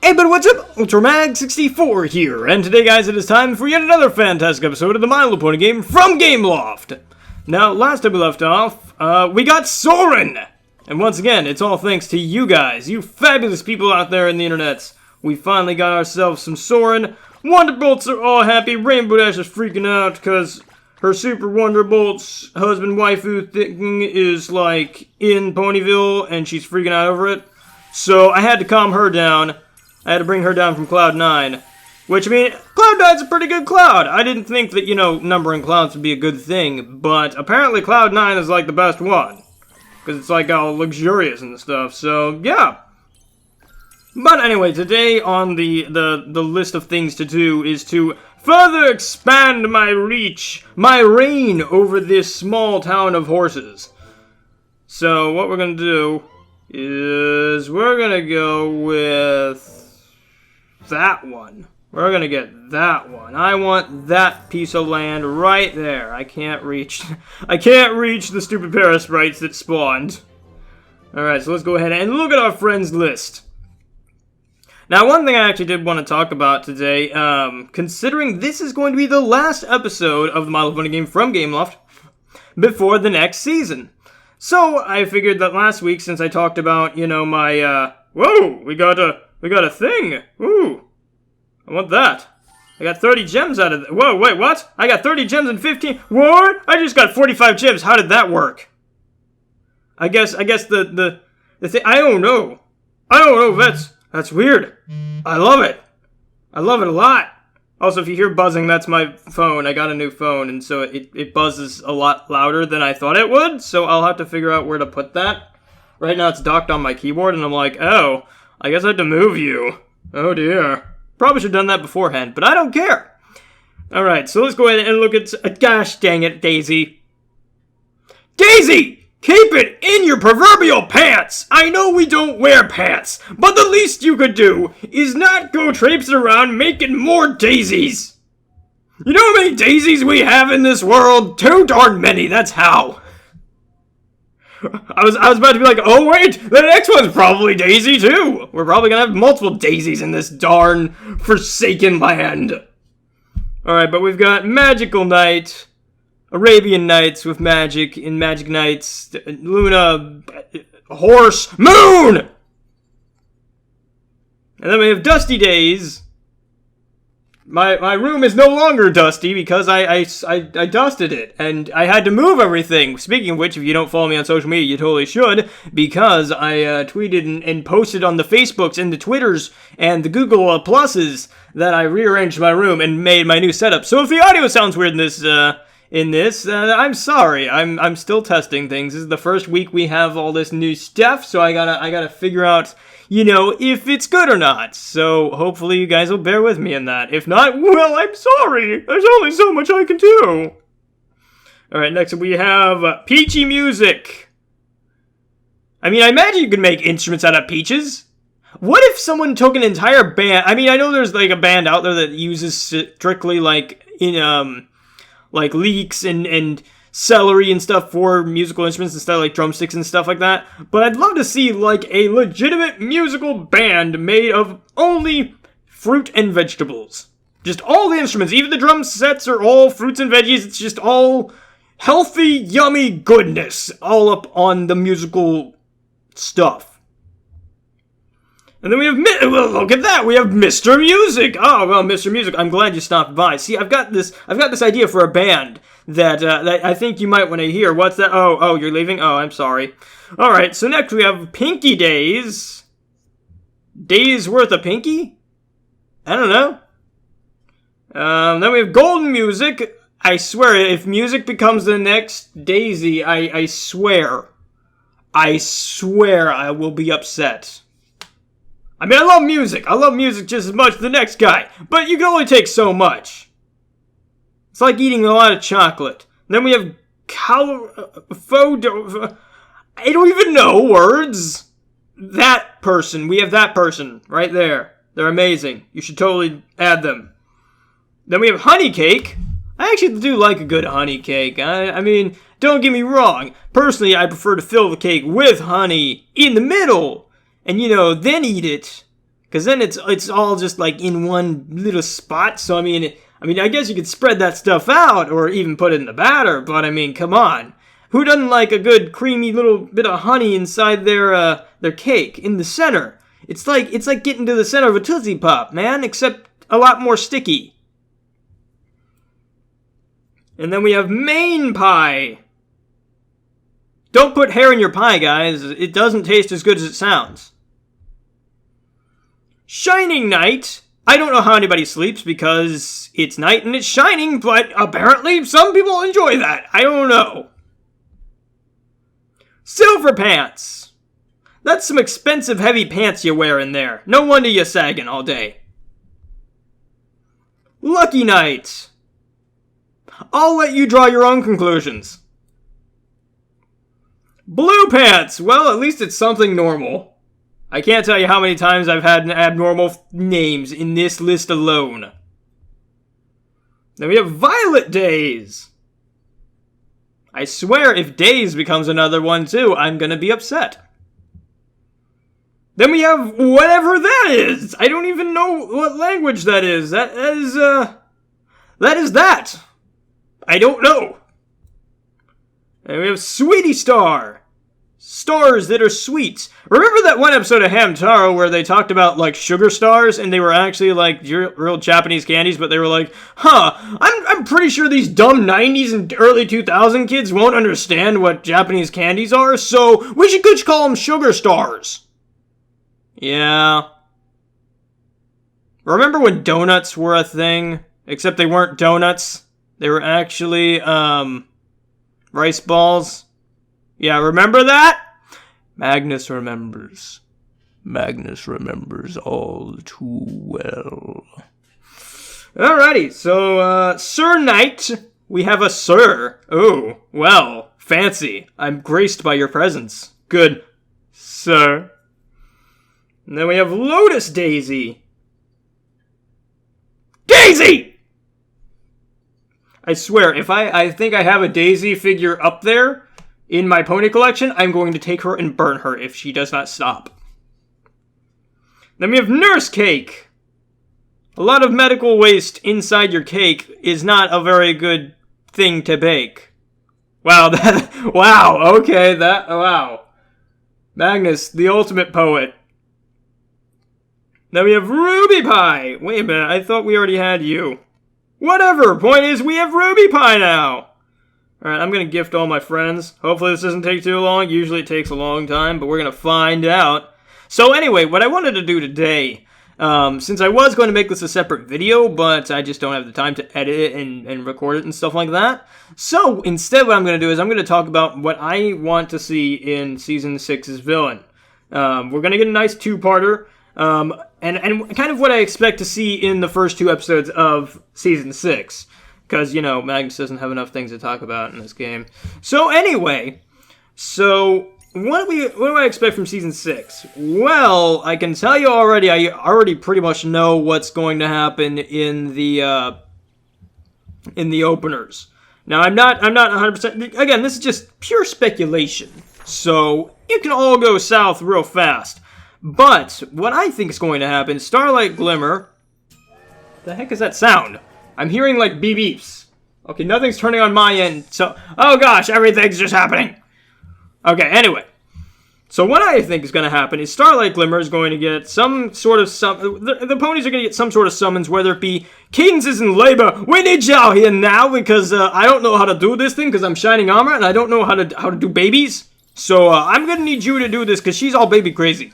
Hey, but what's up? UltraMag64 here, and today, guys, it is time for yet another fantastic episode of the My Little Pony game from Gameloft. Now, last time we left off, we got Soren! And once again, it's all thanks to you guys, you fabulous people out there in the internet. We finally got ourselves some Soren. Wonderbolts are all happy. Rainbow Dash is freaking out because her Super Wonderbolts husband waifu thing is, like, in Ponyville, and she's freaking out over it. So I had to calm her down. I had to bring her down from Cloud 9. Which, I mean, Cloud 9's a pretty good cloud. I didn't think that, numbering clouds would be a good thing. But apparently Cloud 9 is, like, the best one. Because it's, like, all luxurious and stuff. So, yeah. But anyway, today on the list of things to do is to further expand my reach, my reign over this small town of horses. So, what we're going to do is we're going to go with that one. We're gonna get that one. I want that piece of land right there. I can't reach the stupid parasprites that spawned. Alright, so let's go ahead and look at our friends list. Now, one thing I actually did want to talk about today, considering this is going to be the last episode of the My Little Pony game from Gameloft before the next season. So, I figured that last week, since I talked about, my, whoa, we got a thing. Ooh. I want that. I got 30 gems out of it. Whoa, wait, what? I got 30 gems and 15. What? I just got 45 gems. How did that work? I guess the thing, I don't know. That's weird. I love it. I love it a lot. Also, if you hear buzzing, that's my phone. I got a new phone, and so it buzzes a lot louder than I thought it would, so I'll have to figure out where to put that. Right now, it's docked on my keyboard, and I'm like, oh, I guess I have to move you. Oh, dear. Probably should have done that beforehand, but I don't care. Alright, so let's go ahead and look at... gosh dang it, Daisy. Daisy! Keep it in your proverbial pants! I know we don't wear pants, but the least you could do is not go traipsing around making more daisies. You know how many daisies we have in this world? Too darn many, that's how. I was about to be like, oh wait, the next one's probably Daisy too. We're probably gonna have multiple Daisies in this darn forsaken land. Alright, but we've got Magical Night, Arabian Nights with magic, and Magic Nights, Luna, Horse, Moon! And then we have Dusty Days. My room is no longer dusty because I dusted it, and I had to move everything. Speaking of which, if you don't follow me on social media, you totally should, because I tweeted and posted on the Facebooks and the Twitters and the Google Pluses that I rearranged my room and made my new setup. So if the audio sounds weird in this, I'm sorry. I'm still testing things. This is the first week we have all this new stuff, so I gotta figure out, if it's good or not. So hopefully you guys will bear with me in that. If not, well, I'm sorry. There's only so much I can do. Alright, next up we have Peachy Music. I mean, I imagine you could make instruments out of peaches. What if someone took an entire band? I mean, I know there's like a band out there that uses strictly like like leeks and celery and stuff for musical instruments instead of like drumsticks and stuff like that. But I'd love to see like a legitimate musical band made of only fruit and vegetables. Just all the instruments, even the drum sets are all fruits and veggies. It's just all healthy, yummy goodness all up on the musical stuff. And then we have, look at that, we have Mr. Music. Oh, well, Mr. Music, I'm glad you stopped by. See, I've got this idea for a band that I think you might want to hear. What's that? Oh, you're leaving? Oh, I'm sorry. Alright, so next we have Pinky Days. Days worth of Pinky? I don't know. Then we have Golden Music. I swear, if music becomes the next Daisy, I swear I will be upset. I mean, I love music. I love music just as much as the next guy. But you can only take so much. It's like eating a lot of chocolate. Then we have I don't even know words. That person. We have that person right there. They're amazing. You should totally add them. Then we have Honey Cake. I actually do like a good honey cake. I mean, don't get me wrong. Personally, I prefer to fill the cake with honey in the middle. And, then eat it. Because then it's all just like in one little spot. So I mean, I guess you could spread that stuff out or even put it in the batter. But I mean, come on. Who doesn't like a good creamy little bit of honey inside their cake in the center? It's like getting to the center of a Tootsie Pop, man, except a lot more sticky. And then we have Maine pie. Don't put hair in your pie, guys. It doesn't taste as good as it sounds. Shining night. I don't know how anybody sleeps because it's night and it's shining, but apparently some people enjoy that. I don't know. Silver pants. That's some expensive heavy pants you're wearing there. No wonder you're sagging all day. Lucky night. I'll let you draw your own conclusions. Blue pants. Well, at least it's something normal. I can't tell you how many times I've had abnormal names in this list alone. Then we have Violet Days. I swear if Days becomes another one too, I'm gonna be upset. Then we have whatever that is. I don't even know what language that is. That is that. I don't know. And we have Sweetie Star. Stars that are sweet. Remember that one episode of Hamtaro where they talked about, like, sugar stars, and they were actually, like, real Japanese candies, but they were like, I'm pretty sure these dumb 90s and early 2000 kids won't understand what Japanese candies are, so we should just call them sugar stars. Yeah. Remember when donuts were a thing? Except they weren't donuts. They were actually, rice balls. Yeah, remember that? Magnus remembers. Magnus remembers all too well. Alrighty, so, Sir Knight. We have a Sir. Oh, well, fancy. I'm graced by your presence. Good, sir. And then we have Lotus Daisy. Daisy! I swear, if I think I have a Daisy figure up there in my pony collection, I'm going to take her and burn her if she does not stop. Then we have Nurse Cake. A lot of medical waste inside your cake is not a very good thing to bake. Wow, wow. Magnus, the ultimate poet. Then we have Ruby Pie. Wait a minute, I thought we already had you. Whatever, point is we have Ruby Pie now. Alright, I'm going to gift all my friends. Hopefully this doesn't take too long. Usually it takes a long time, but we're going to find out. So anyway, what I wanted to do today, since I was going to make this a separate video, but I just don't have the time to edit it and record it and stuff like that. So instead what I'm going to do is I'm going to talk about what I want to see in Season 6's villain. We're going to get a nice two-parter. And kind of what I expect to see in the first two episodes of Season 6. Because, you know, Magnus doesn't have enough things to talk about in this game. So anyway, what do I expect from Season 6? Well, I can tell you already, I already pretty much know what's going to happen in the openers. Now, I'm not 100%, again, this is just pure speculation. So, it can all go south real fast. But, what I think is going to happen, Starlight Glimmer... The heck is that sound? I'm hearing, like, beep beeps. Okay, nothing's turning on my end, so... Oh gosh, everything's just happening! Okay, anyway. So what I think is going to happen is Starlight Glimmer is going to get some sort of... The ponies are going to get some sort of summons, whether it be... Kings is in labor! We need y'all here now, because I don't know how to do this thing, because I'm Shining Armor, and I don't know how to do babies. So, I'm going to need you to do this, because she's all baby crazy.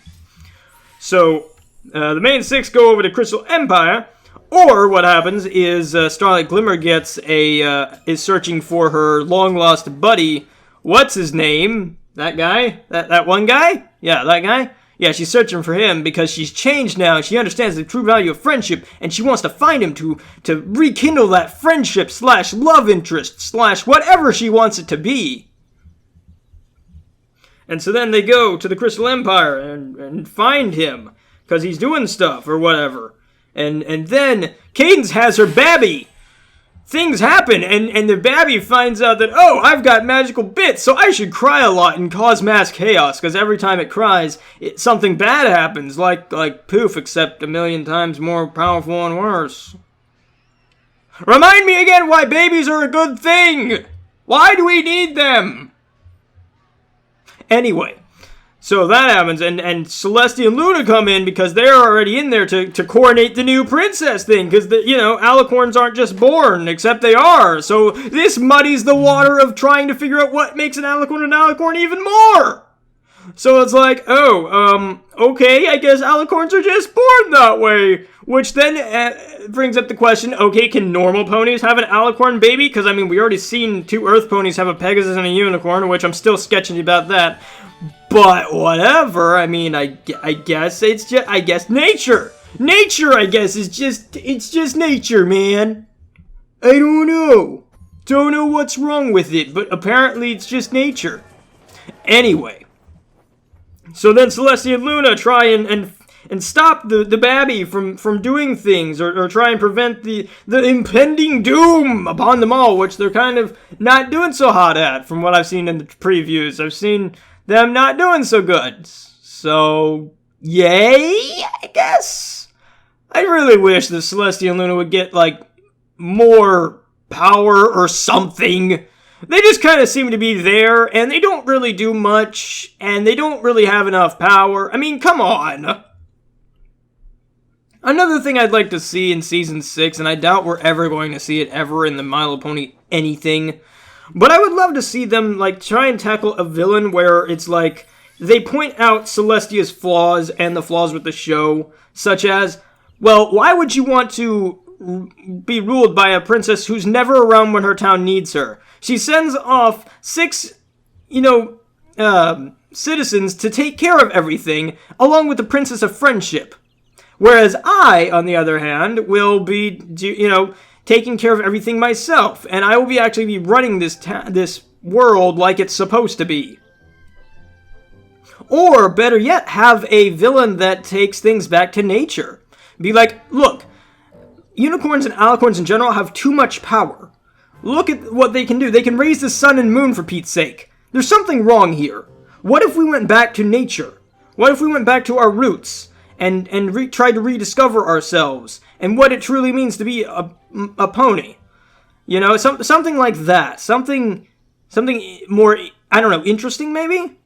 So, the main six go over to Crystal Empire, or what happens is Starlight Glimmer is searching for her long-lost buddy. What's his name? That guy? That one guy? Yeah, that guy? Yeah, she's searching for him because she's changed now. She understands the true value of friendship, and she wants to find him to rekindle that friendship / love interest / whatever she wants it to be. And so then they go to the Crystal Empire and find him, because he's doing stuff or whatever. And then Cadence has her babby. things happen, and the babby finds out that, oh, I've got magical bits, so I should cry a lot and cause mass chaos, because every time it cries, something bad happens, like poof, except a million times more powerful and worse. Remind me again why babies are a good thing! Why do we need them? Anyway, so that happens, and Celestia and Luna come in because they're already in there to coronate the new princess thing, because, alicorns aren't just born, except they are, so this muddies the water of trying to figure out what makes an alicorn even more! So it's like, okay, I guess alicorns are just born that way, which then brings up the question, okay, can normal ponies have an alicorn baby? Because, I mean, we already seen 2 Earth ponies have a Pegasus and a unicorn, which I'm still sketching about that. But whatever, I mean, I guess it's just, nature! Nature, I guess, it's just nature, man. I don't know. Don't know what's wrong with it, but apparently it's just nature. Anyway. So then Celestia and Luna try and stop the babby from doing things, or try and prevent the impending doom upon them all, which they're kind of not doing so hot at, from what I've seen in the previews. I've seen them not doing so good. So, yay, I guess? I really wish that Celestia and Luna would get, more power or something. They just kind of seem to be there, and they don't really do much, and they don't really have enough power. I mean, come on. Another thing I'd like to see in Season 6, and I doubt we're ever going to see it ever in the My Little Pony anything, but I would love to see them, try and tackle a villain where it's they point out Celestia's flaws and the flaws with the show, such as, well, why would you want to be ruled by a princess who's never around when her town needs her? She sends off 6, citizens to take care of everything, along with the Princess of Friendship. Whereas I, on the other hand, will be, taking care of everything myself, and I will be actually be running this world like it's supposed to be. Or, better yet, have a villain that takes things back to nature. Be like, look, unicorns and alicorns in general have too much power. Look at what they can do. They can raise the sun and moon, for Pete's sake. There's something wrong here. What if we went back to nature? What if we went back to our roots and tried to rediscover ourselves and what it truly means to be a pony? Something like that. Something more, I don't know, interesting maybe?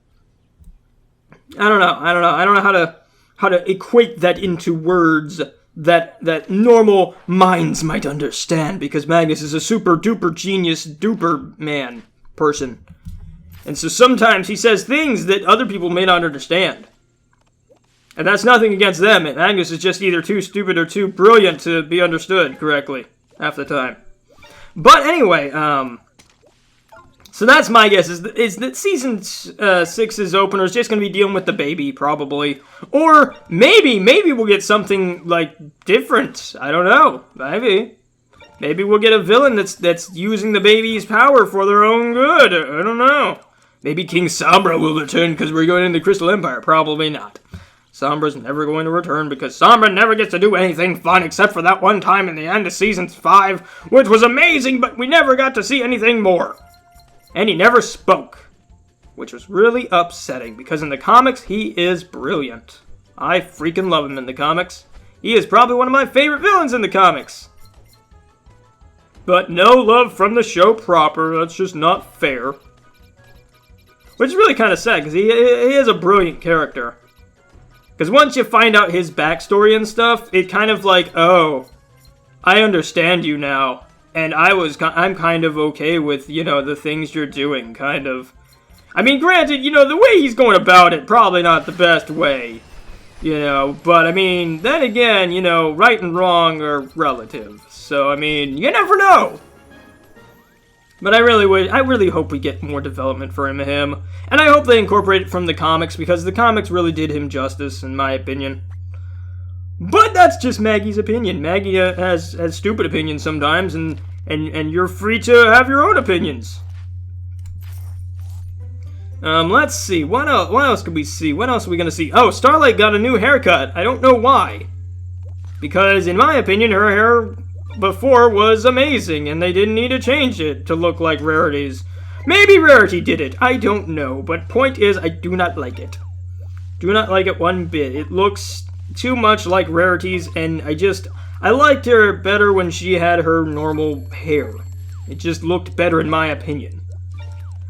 I don't know. I don't know how to equate that into words that normal minds might understand, because Magnus is a super duper genius duper man person. And so sometimes he says things that other people may not understand. And that's nothing against them. Magnus is just either too stupid or too brilliant to be understood correctly half the time. But anyway, so that's my guess, is that Season 6's opener is just going to be dealing with the baby, probably. Or maybe we'll get something, different. I don't know. Maybe we'll get a villain that's using the baby's power for their own good. I don't know. Maybe King Sombra will return because we're going into the Crystal Empire. Probably not. Sombra's never going to return because Sombra never gets to do anything fun except for that one time in the end of Season 5, which was amazing, but we never got to see anything more. And he never spoke, which was really upsetting, because in the comics, he is brilliant. I freaking love him in the comics. He is probably one of my favorite villains in the comics. But no love from the show proper. That's just not fair. Which is really kind of sad, because he is a brilliant character. Because once you find out his backstory and stuff, it kind of oh, I understand you now. And I'm kind of okay with, the things you're doing, kind of. I mean, granted, the way he's going about it, probably not the best way. But I mean, then again, right and wrong are relative. So, I mean, you never know. But I really hope we get more development for him. And I hope they incorporate it from the comics, because the comics really did him justice, in my opinion. But that's just Maggie's opinion. Maggie has stupid opinions sometimes, and you're free to have your own opinions. Let's see. What else could we see? What else are we gonna see? Oh, Starlight got a new haircut. I don't know why. Because, in my opinion, her hair before was amazing, and they didn't need to change it to look like Rarity's. Maybe Rarity did it, I don't know, but point is, I do not like it. Do not like it one bit. It looks too much like Rarity's, and I liked her better when she had her normal hair. It just looked better in my opinion.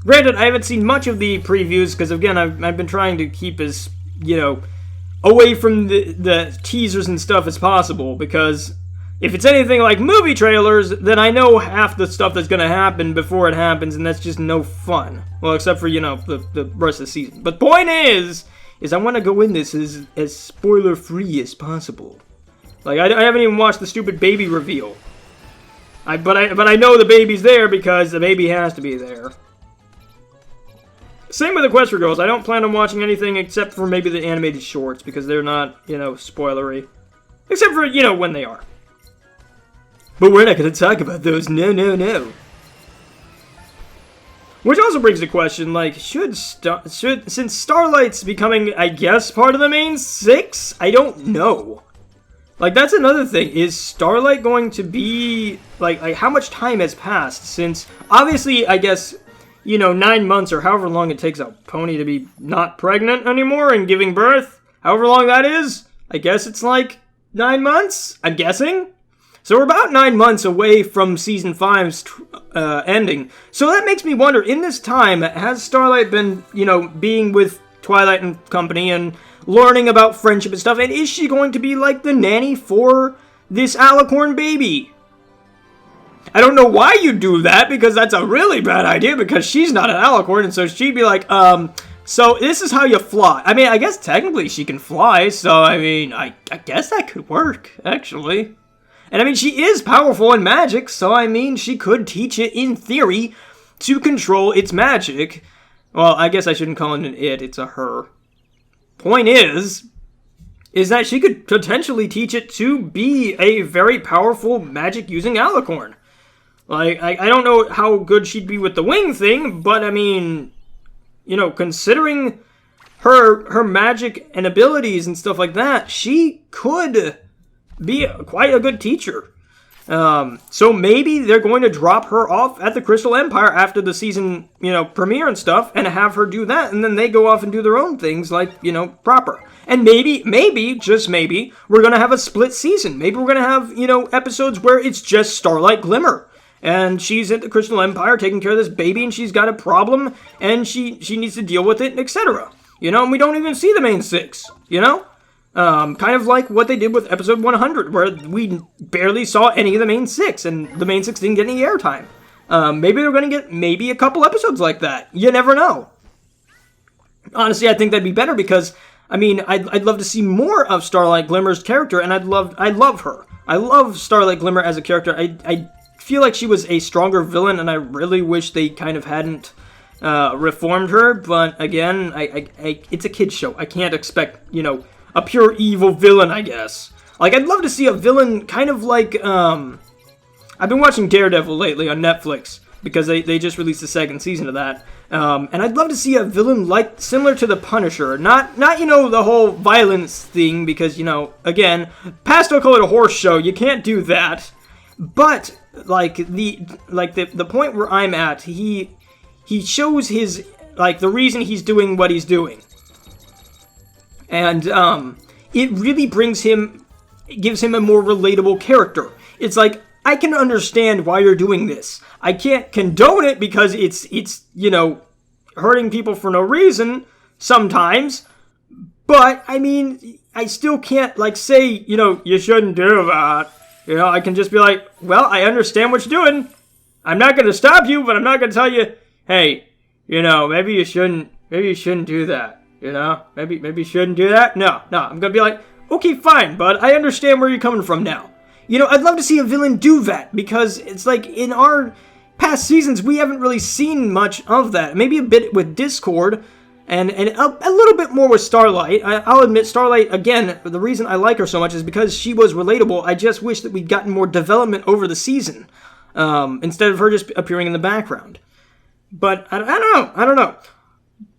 Granted, I haven't seen much of the previews, because again, I've been trying to keep as, away from the teasers and stuff as possible, because if it's anything like movie trailers, then I know half the stuff that's going to happen before it happens, and that's just no fun. Well, except for, the rest of the season. But point is I want to go in this as spoiler-free as possible. Like, I haven't even watched the stupid baby reveal. But I know the baby's there because the baby has to be there. Same with the Quest for Girls. I don't plan on watching anything except for maybe the animated shorts, because they're not, spoilery. Except for, when they are. But we're not going to talk about those. No. Which also brings the question, like, since Starlight's becoming, I guess, part of the main six? I don't know. Like, that's another thing. Is Starlight going to be, like how much time has passed since, obviously, I guess, 9 months or however long it takes a pony to be not pregnant anymore and giving birth, however long that is, I guess it's like 9 months, I'm guessing. So we're about 9 months away from Season 5's ending. So that makes me wonder, in this time, has Starlight been, being with Twilight and company and learning about friendship and stuff, and is she going to be like the nanny for this alicorn baby? I don't know why you do that, because that's a really bad idea, because she's not an alicorn, and so she'd be like, so this is how you fly. I mean, I guess technically she can fly, so, I guess that could work, actually. And, she is powerful in magic, so, she could teach it, in theory, to control its magic. Well, I guess I shouldn't call it an it, it's a her. Point is that she could potentially teach it to be a very powerful magic-using alicorn. Like, I don't know how good she'd be with the wing thing, but considering her magic and abilities and stuff like that, she could be quite a good teacher. So maybe they're going to drop her off at the Crystal Empire after the season, premiere and stuff, and have her do that, and then they go off and do their own things, like, proper. And maybe, just maybe, we're going to have a split season. Maybe we're going to have, episodes where it's just Starlight Glimmer. And she's at the Crystal Empire taking care of this baby, and she's got a problem, and she needs to deal with it, etc. And we don't even see the main six, kind of like what they did with episode 100, where we barely saw any of the main six, and the main six didn't get any airtime. Maybe they're going to get maybe a couple episodes like that. You never know. Honestly, I think that'd be better, because, I'd love to see more of Starlight Glimmer's character, and I love her. I love Starlight Glimmer as a character. I feel like she was a stronger villain, and I really wish they kind of hadn't reformed her, but again, it's a kid's show. I can't expect, a pure evil villain, I guess. Like, I'd love to see a villain kind of like, I've been watching Daredevil lately on Netflix, because they just released the second season of that, and I'd love to see a villain like, similar to the Punisher, not the whole violence thing, because, again, pastel-colored horse show, you can't do that, but, the point where I'm at, he shows his, the reason he's doing what he's doing. And, it really gives him a more relatable character. It's like, I can understand why you're doing this. I can't condone it because it's hurting people for no reason, sometimes. But, I still can't, say, you shouldn't do that. I can just be like, well, I understand what you're doing. I'm not going to stop you, but I'm not going to tell you, hey, maybe you shouldn't do that. Maybe you shouldn't do that. No, I'm going to be like, okay, fine, bud, I understand where you're coming from now. I'd love to see a villain do that, because it's like, in our past seasons, we haven't really seen much of that. Maybe a bit with Discord, and a little bit more with Starlight. I'll admit, Starlight, again, the reason I like her so much is because she was relatable. I just wish that we'd gotten more development over the season, instead of her just appearing in the background. But, I don't know.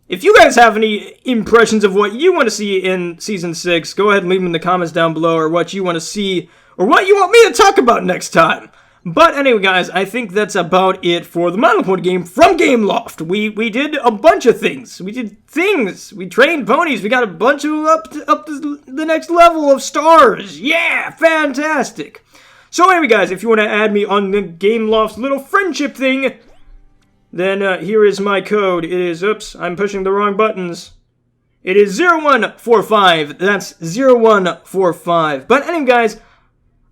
If you guys have any impressions of what you want to see in Season 6, go ahead and leave them in the comments down below, or what you want to see or what you want me to talk about next time. But anyway, guys, I think that's about it for the My Little Pony game from Gameloft. We did a bunch of things. We did things. We trained ponies. We got a bunch of them up to the next level of stars. Yeah, fantastic. So anyway, guys, if you want to add me on the Gameloft's little friendship thing, then here is my code. It is, oops, I'm pushing the wrong buttons. It is 0145. That's 0145. But anyway, guys,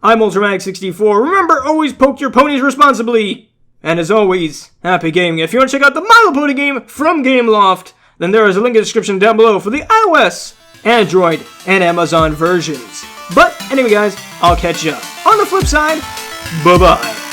I'm Ultramag64. Remember, always poke your ponies responsibly. And as always, happy gaming. If you want to check out the My Little Pony game from Gameloft, then there is a link in the description down below for the iOS, Android, and Amazon versions. But anyway, guys, I'll catch ya on the flip side. Bye-bye.